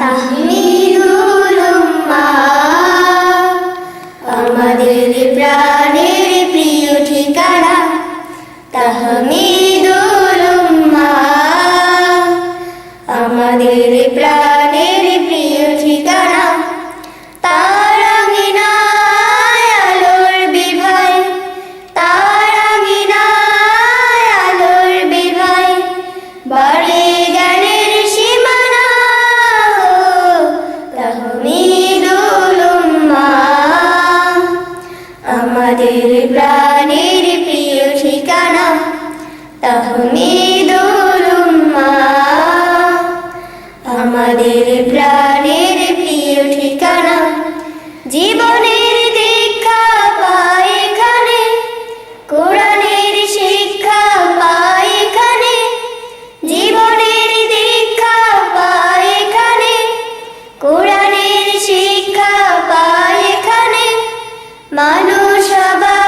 তাহমিদুল উম্মাহ আমাদের প্রাণের প্রিয় ঠিকানা। তাহমিদুল উম্মাহ আমাদের প্রাণের প্রিয় ঠিকানা। তার আঙিনায় আলোর বিভাই, তার আঙিনায় আলোর বিভাই, বাড়ে জ্ঞানের সীমানা। তাহমিদুল উম্মাহ আমাদের প্রাণের প্রিয় ঠিকানা। তাহমিদুল উম্মাহ আমাদের প্রাণের প্রিয় ঠিকানা। জীবনের দীক্ষা পাই এখানে, কোরআনের শিক্ষা পাই এখানে। জীবনের দীক্ষা পাই এখানে, কোরআনের শিক্ষা পাই এখানে। মানুষ সবাই